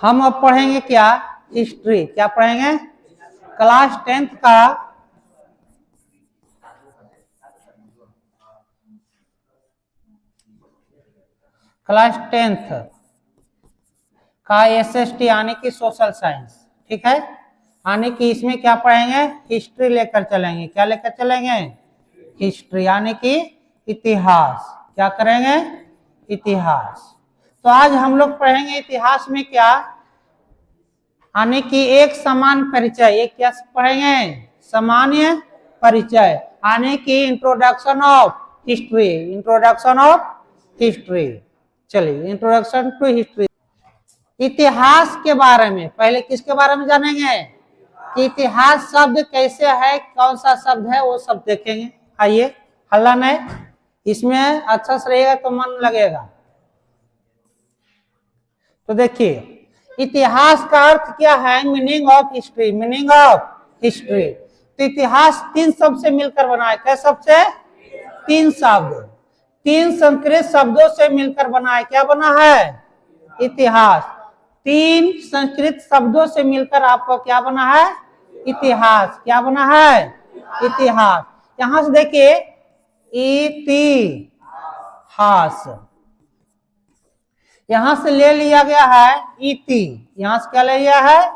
हम अब पढ़ेंगे क्या? हिस्ट्री। क्या पढ़ेंगे? क्लास 10th का SST यानी कि सोशल साइंस। ठीक है, यानी कि इसमें क्या पढ़ेंगे? हिस्ट्री लेकर चलेंगे। क्या लेकर चलेंगे? हिस्ट्री यानी कि इतिहास। क्या करेंगे? इतिहास। तो आज हम लोग पढ़ेंगे इतिहास में क्या, यानी कि एक समान परिचय। एक क्या पढ़ेंगे? सामान्य परिचय, यानी कि introduction of history. Introduction of history. चलिए, इंट्रोडक्शन टू हिस्ट्री। इतिहास के बारे में पहले किसके बारे में जानेंगे? कि इतिहास शब्द कैसे है, कौन सा शब्द है, वो सब देखेंगे। आइए, हल्ला नहीं, इसमें अच्छा से रहेगा तो मन लगेगा। तो देखिए, इतिहास का अर्थ क्या है? Meaning of history. Meaning of history. तो इतिहास 3 शब्द से मिलकर बना है। क्या शब्द से? 3 शब्द, 3 संस्कृत शब्दों से मिलकर बना है। क्या बना है? इतिहास। 3 संस्कृत शब्दों से मिलकर आपको क्या बना है? इतिहास। क्या बना है? इतिहास। यहां से देखिए, इतिहास यहां से ले लिया गया है इति। यहां से क्या ले लिया है?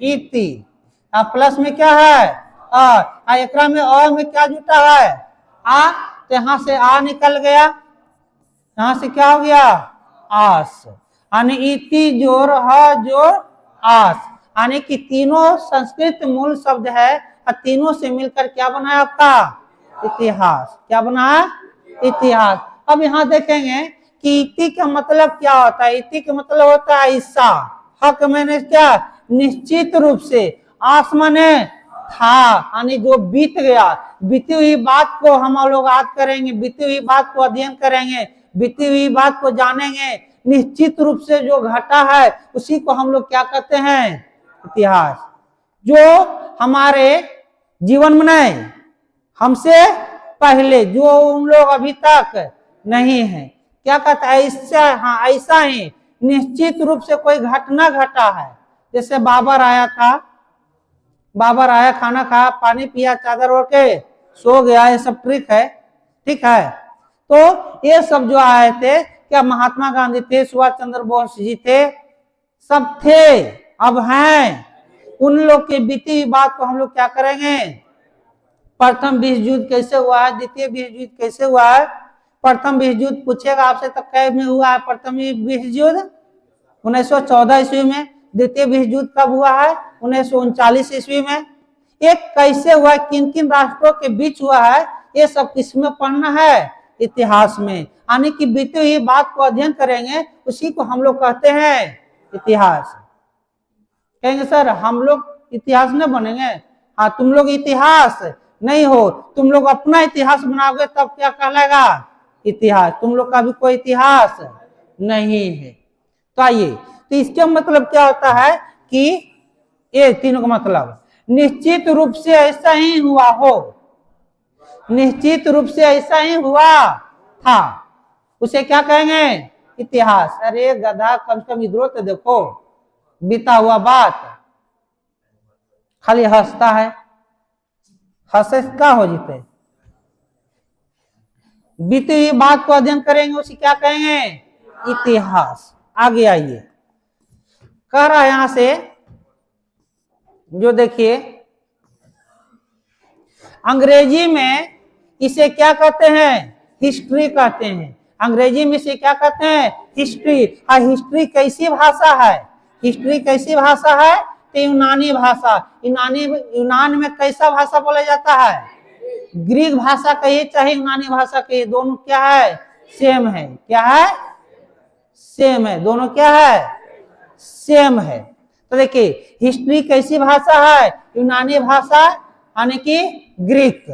इति। अब प्लस में क्या है? एकरा में अ में क्या जुटा है? आ। तो यहां से आ निकल गया, यहां से क्या हो गया? आस। यानी इति जोर ह जोर आस, यानी कि तीनों संस्कृत मूल शब्द है और तीनों से मिलकर क्या बना है आपका? इतिहास। क्या बना है? इतिहास। अब यहाँ देखेंगे कि इति का मतलब क्या होता है? इति का मतलब होता है ऐसा। हक मैंने क्या? निश्चित रूप से। आस माने था, यानी जो बीत गया। बीती हुई बात को हम लोग याद करेंगे, बीती हुई बात को अध्ययन करेंगे, बीती हुई बात को जानेंगे। निश्चित रूप से जो घटा है उसी को हम लोग क्या कहते हैं? इतिहास। जो हमारे जीवन में नहीं, हमसे पहले, जो उन लोग अभी तक नहीं है, क्या कहता है? ऐसा। हाँ, ऐसा ही निश्चित रूप से कोई घटना घटा है। जैसे बाबर आया था, बाबर आया, खाना खाया, पानी पिया, चादर ओढ़ के सो गया, ये सब ट्रिक है। ठीक है, तो ये सब जो आए थे, क्या महात्मा गांधी थे, सुभाष चंद्र बोस जी थे, सब थे, अब हैं। उन लोग की बीती हुई बात को हम लोग क्या करेंगे? प्रथम विश्व युद्ध कैसे हुआ है, द्वितीय विश्व युद्ध कैसे हुआ है। प्रथम विश्व युद्ध पूछेगा आपसे तो कब में हुआ है? प्रथम विश्व युद्ध 1914 ईस्वी में। द्वितीय विश्व युद्ध कब हुआ है? 1939 ईस्वी में। एक कैसे हुआ, किन किन राष्ट्रों के बीच हुआ है, ये सब किसमें पढ़ना है? इतिहास में। यानी कि बीती हुई बात को अध्ययन करेंगे, उसी को हम लोग कहते हैं इतिहास। कहेंगे सर हम लोग इतिहास न बनेंगे। हाँ, तुम लोग इतिहास नहीं हो, तुम लोग अपना इतिहास बनाओगे तब क्या कहलाएगा? इतिहास। तुम लोग का भी कोई इतिहास नहीं है। तो आइए, तो इसका मतलब क्या होता है कि ये तीनों का मतलब निश्चित रूप से ऐसा ही हुआ हो, निश्चित रूप से ऐसा ही हुआ था, उसे क्या कहेंगे? इतिहास। अरे गधा, कम से कम इधर तो देखो, बीता हुआ बात खाली हंसता है, हंसे क्या हो जीते? बीती हुई बात को अध्ययन करेंगे, उसे क्या कहेंगे? इतिहास। आगे आइए, कह रहा है यहां से, जो देखिए, अंग्रेजी में इसे क्या कहते हैं? हिस्ट्री कहते हैं। अंग्रेजी में इसे क्या कहते हैं? हिस्ट्री। और हिस्ट्री कैसी भाषा है? हिस्ट्री कैसी भाषा है? तो यूनानी भाषा। यूनान में कैसा भाषा बोला जाता है? ग्रीक भाषा कहिए चाहे यूनानी भाषा कहिए, दोनों क्या है? सेम है। क्या है? सेम है। दोनों क्या है? सेम है। तो देखिए, हिस्ट्री कैसी भाषा है? यूनानी भाषा, यानी कि ग्रीक।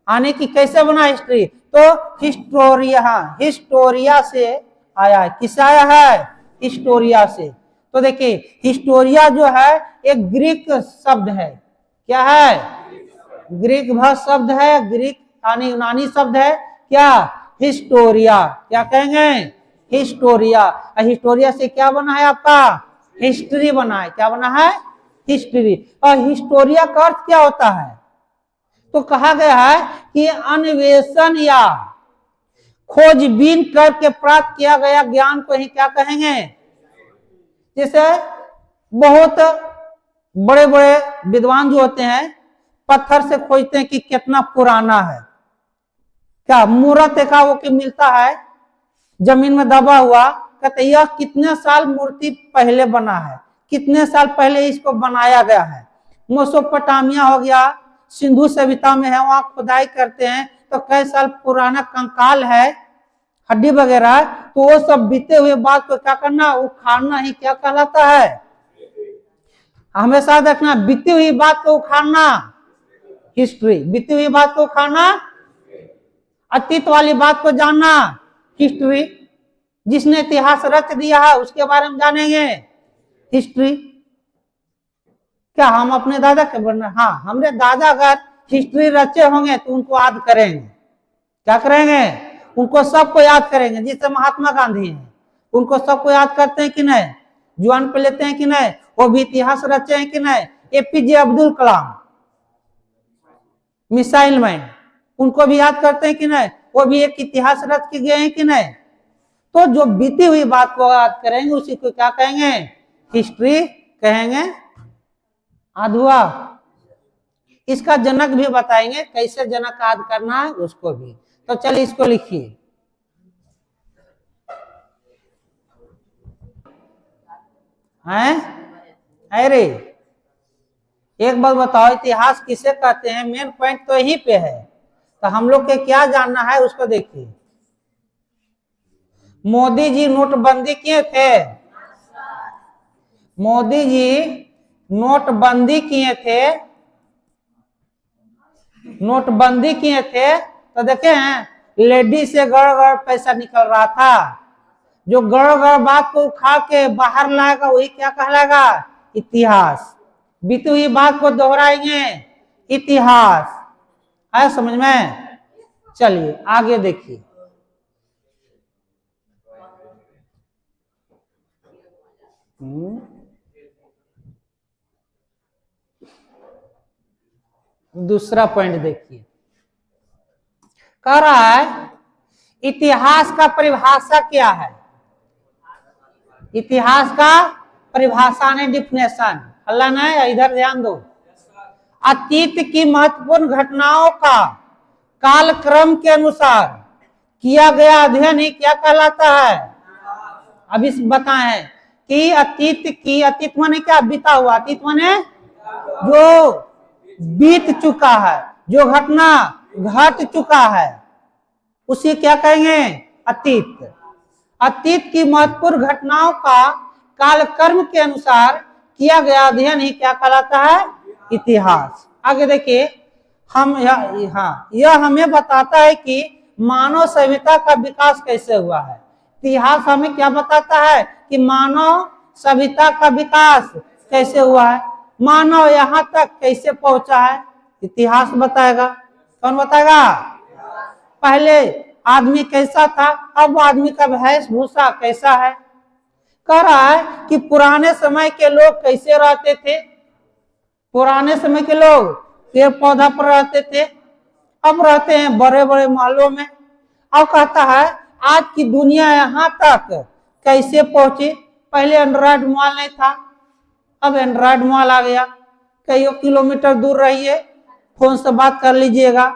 यानी कि कैसे बना हिस्ट्री? तो हिस्टोरिया, हिस्टोरिया से आया है। किससे आया है? हिस्टोरिया से। तो देखिए, हिस्टोरिया जो है एक ग्रीक शब्द है। क्या है? ग्रीक भाषा शब्द है, ग्रीक यानी यूनानी शब्द है। क्या? हिस्टोरिया। क्या कहेंगे? हिस्टोरिया। हिस्टोरिया से क्या बना है आपका? हिस्ट्री बना है। क्या बना है? हिस्ट्री। और हिस्टोरिया का अर्थ क्या होता है? तो कहा गया है कि अन्वेषण या खोजबीन करके प्राप्त किया गया ज्ञान को ही क्या कहेंगे? जैसे बहुत बड़े बड़े विद्वान जो होते हैं पत्थर से खोजते हैं कि कितना पुराना है। क्या मूर्त देखा वो कि मिलता है जमीन में दबा हुआ, कहते यह कितने साल मूर्ति पहले बना है, कितने साल पहले इसको बनाया गया है। मेसोपोटामिया हो गया, सिंधु सभ्यता में है, वहां खुदाई करते हैं तो कई साल पुराना कंकाल है, हड्डी वगैरह, तो वो सब बीते हुए बात को क्या करना? उखाड़ना ही क्या कहलाता है? हमेशा देखना, बीती हुई बात को उखाड़ना हिस्ट्री, बीती हुई बात को उखाड़ना, अतीत वाली बात को जानना हिस्ट्री, जिसने इतिहास रच दिया है उसके बारे में जानेंगे हिस्ट्री। क्या हम अपने दादा के बनना? हाँ, हमारे दादा अगर हिस्ट्री रचे होंगे तो उनको याद करेंगे। क्या करेंगे? उनको सबको याद करेंगे। जैसे महात्मा गांधी हैं, उनको सबको याद करते हैं कि नहीं? जुबान पे लेते हैं कि नहीं? वो भी इतिहास रचे हैं कि नहीं? APJ Abdul Kalam, missile man, उनको भी याद करते हैं कि नहीं? वो भी एक इतिहास रच के गए हैं कि नहीं? तो जो बीती हुई बात को याद करेंगे उसी को क्या कहेंगे? हिस्ट्री कहेंगे। अधुआ इसका जनक भी बताएंगे, कैसे जनक याद करना है उसको भी। तो चलिए इसको लिखिए। हैं? अरे एक बात बताओ, इतिहास किसे कहते हैं? मेन पॉइंट तो यही पे है। तो हम लोग के क्या जानना है उसको देखिए। मोदी जी नोटबंदी किए थे, मोदी जी नोटबंदी किए थे, नोटबंदी किए थे तो देखे हैं लेडी से गड़ पैसा निकल रहा था। जो गड़ बात को उठा के बाहर लाएगा वही क्या कहलाएगा? इतिहास। बीती हुई बात को दोहराएंगे इतिहास। आया समझ में? चलिए आगे देखिए। दूसरा पॉइंट देखिए, कह रहा है इतिहास का परिभाषा क्या है? इतिहास का परिभाषा ने डिफिनेशन अल्लाह ने, इधर ध्यान दो। अतीत की महत्वपूर्ण घटनाओं का कालक्रम के अनुसार किया गया अध्ययन ही क्या कहलाता है? अब इस बताएं कि अतीत माने क्या? बीता हुआ। अतीत माने जो बीत चुका है, जो घटना घट चुका है, उसे क्या कहेंगे? अतीत। अतीत की महत्वपूर्ण घटनाओं का कालक्रम के अनुसार किया गया अध्ययन ही क्या कहलाता है? इतिहास। आगे देखिए, यह हमें बताता है कि मानव सभ्यता का विकास कैसे हुआ है। इतिहास हमें क्या बताता है? कि मानव सभ्यता का विकास कैसे हुआ है, मानव यहाँ तक कैसे पहुंचा है, इतिहास बताएगा। कौन बताएगा? पहले आदमी कैसा था, अब आदमी का वेशभूषा कैसा है। कह रहा है कि पुराने समय के लोग कैसे रहते थे। पुराने समय के लोग पेड़ पौधा पर रहते थे, अब रहते हैं बड़े बड़े महलों में। अब कहता है आज की दुनिया यहाँ तक कैसे पहुंची। पहले एंड्रॉयड मोबाइल नहीं था, अब एंड्रॉयड मोबाइल आ गया। कई किलोमीटर दूर रहिए, फोन से बात कर लीजिएगा।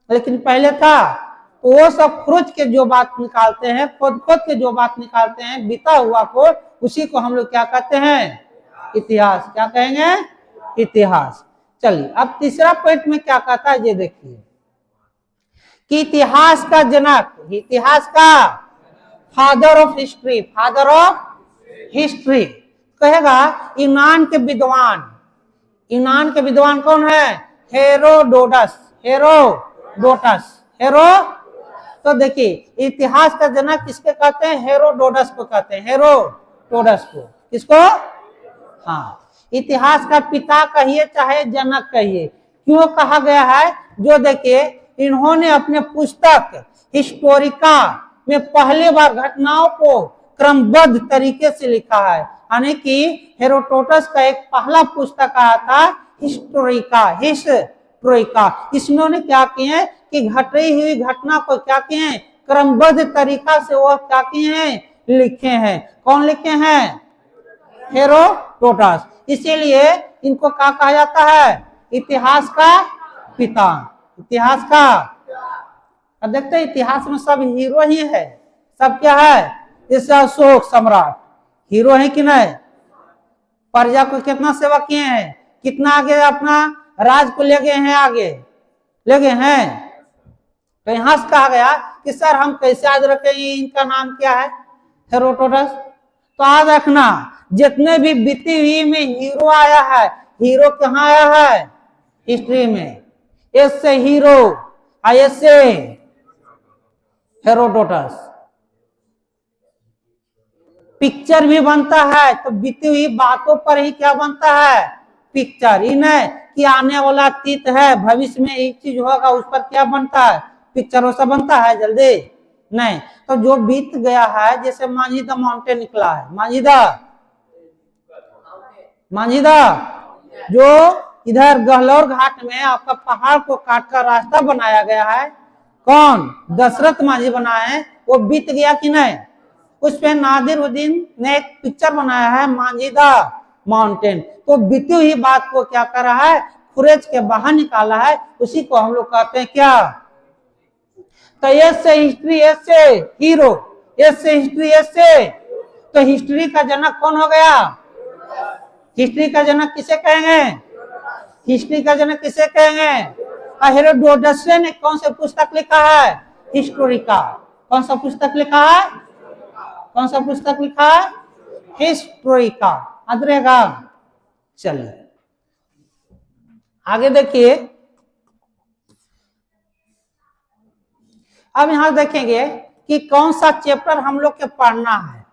लेकिन पहले था तो वो सब खोज के जो बात निकालते हैं, खोद के जो बात निकालते हैं बीता हुआ को, उसी को हम लोग क्या कहते हैं? इतिहास। क्या कहेंगे? इतिहास। चलिए अब तीसरा पॉइंट में क्या कहता है ये देखिए कि इतिहास का जनक, इतिहास का father of history, father of history कहेगा यूनान के विद्वान। यूनान के विद्वान कौन है? हेरोडोटस। तो देखिए इतिहास का जनक किसके कहते हैं? हेरोडोटस को कहते हैं। हेरोडोटस को। किसको? हाँ, इतिहास का पिता कहिए चाहे जनक कहिए। क्यों कहा गया है? जो देखिए इन्होंने अपने पुस्तक हिस्टोरिका में पहली बार घटनाओं को क्रमबद्ध तरीके से लिखा है, यानी कि हेरोडोटस का एक पहला पुस्तक आया था हिस्टोरिका। इसने क्या किए कि घटी हुई घटना को क्या किए हैं, क्रमबद्ध तरीका से वो क्या किए हैं, लिखे हैं। कौन लिखे हैं? हेरोडोटस। इसीलिए इनको क्या कहा जाता है? इतिहास का पिता। इतिहास का, अब देखते हैं इतिहास में सब हीरो ही है। सब क्या है? जैसे अशोक सम्राट हीरो है कि नहीं? प्रजा को कितना सेवा किए हैं, कितना आगे अपना राज को ले गए हैं, आगे ले गए हैं। तो यहां से कहा गया कि सर हम कैसे याद रखें इनका नाम क्या है? हेरोडोटस। तो याद रखना जितने भी बीती हुई में हीरो आया है, हीरो कहाँ आया है? हिस्ट्री में। एस से हीरो, एस से हेरोडोटस। पिक्चर भी बनता है तो बीती हुई बातों पर ही क्या बनता है? पिक्चर। ही नहीं कि आने वाला अतीत है, भविष्य में एक चीज होगा, उस पर क्या बनता है? पिक्चर। वैसा बनता है जल्दी नहीं। तो जो बीत गया है, जैसे मांझीदा माउंटेन निकला है, मांझीदा जो इधर गहलोर घाट में आपका पहाड़ को काट कर रास्ता बनाया गया है, कौन? दशरथ मांझी बनाए। वो बीत गया कि नहीं? उस पे नादिरुद्दीन ने एक पिक्चर बनाया है मांझीदा माउंटेन। तो बीती हुई बात को क्या कर रहा है? खुरेज के बाहर निकाला है। उसी को हम लोग कहते हैं क्या? तो एस से हिस्ट्री, एस से हीरो, एस से हिस्ट्री, एस से। तो हिस्ट्री का जनक कौन हो गया? हिस्ट्री का जनक किसे कहेंगे? हिस्ट्री का जनक किसे कहेंगे? हेरोडोटस ने कौन सा पुस्तक लिखा है? हिस्टोरिका। कौन सा पुस्तक लिखा है? कौन सा पुस्तक लिखा है? हिस्टोरिका। याद रहेगा। चलिए आगे देखिए। अब यहां देखेंगे कि कौन सा चैप्टर हम लोग के पढ़ना है,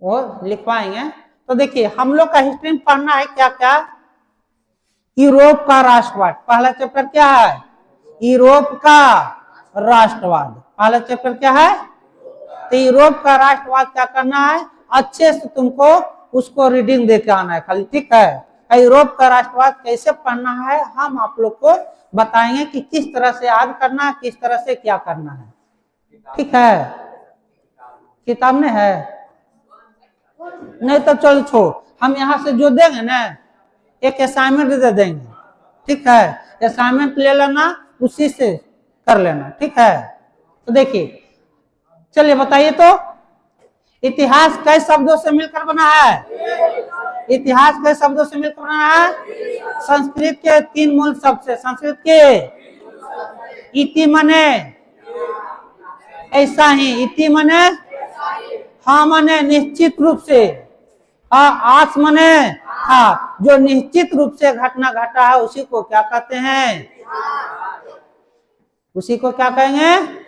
वो लिखवाएंगे। तो देखिए हम लोग का हिस्ट्री में पढ़ना है क्या क्या? यूरोप का राष्ट्रवाद। पहला चैप्टर क्या है? यूरोप का राष्ट्रवाद। पहला चैप्टर क्या है? तो यूरोप का राष्ट्रवाद क्या करना है? अच्छे से तुमको उसको रीडिंग देके आना है खाली, ठीक है? यूरोप का राष्ट्रवाद कैसे पढ़ना है हम आप लोग को बताएंगे कि किस तरह से याद करना है, किस तरह से क्या करना है, ठीक है? किताब में है नहीं तो चल छोड़, हम यहाँ से जो देंगे ना एक असाइनमेंट दे देंगे, ठीक है? असाइनमेंट ले लेना, उसी से कर लेना, ठीक है? तो देखिए चलिए बताइए तो इतिहास कई शब्दों से मिलकर बना है? इतिहास कई शब्दों से मिलकर बना है? संस्कृत के 3 मूल शब्द से। संस्कृत के इति मने ऐसा ही, इति मने हाँ मने निश्चित रूप से, आस मने हाँ, जो निश्चित रूप से घटना घटा है उसी को क्या कहते हैं? उसी को क्या कहेंगे?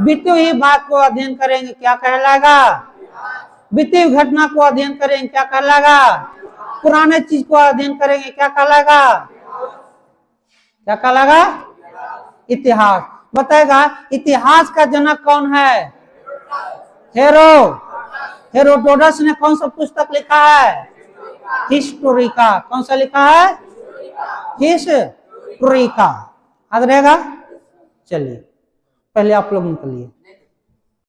बीती हुई बात को अध्ययन करेंगे क्या कहलाएगा? बीती हुई घटना को अध्ययन करेंगे क्या कहलाएगा? पुराने चीज को अध्ययन करेंगे क्या कहलाएगा? क्या कहलाएगा? इतिहास। बताएगा इतिहास का जनक कौन है? हेरोडोटस ने कौन सा पुस्तक लिखा है? हिस्टोरिका। कौन सा लिखा है? हिस्टोरिका। याद रहेगा। चलिए पहले आप लोग निकलिए।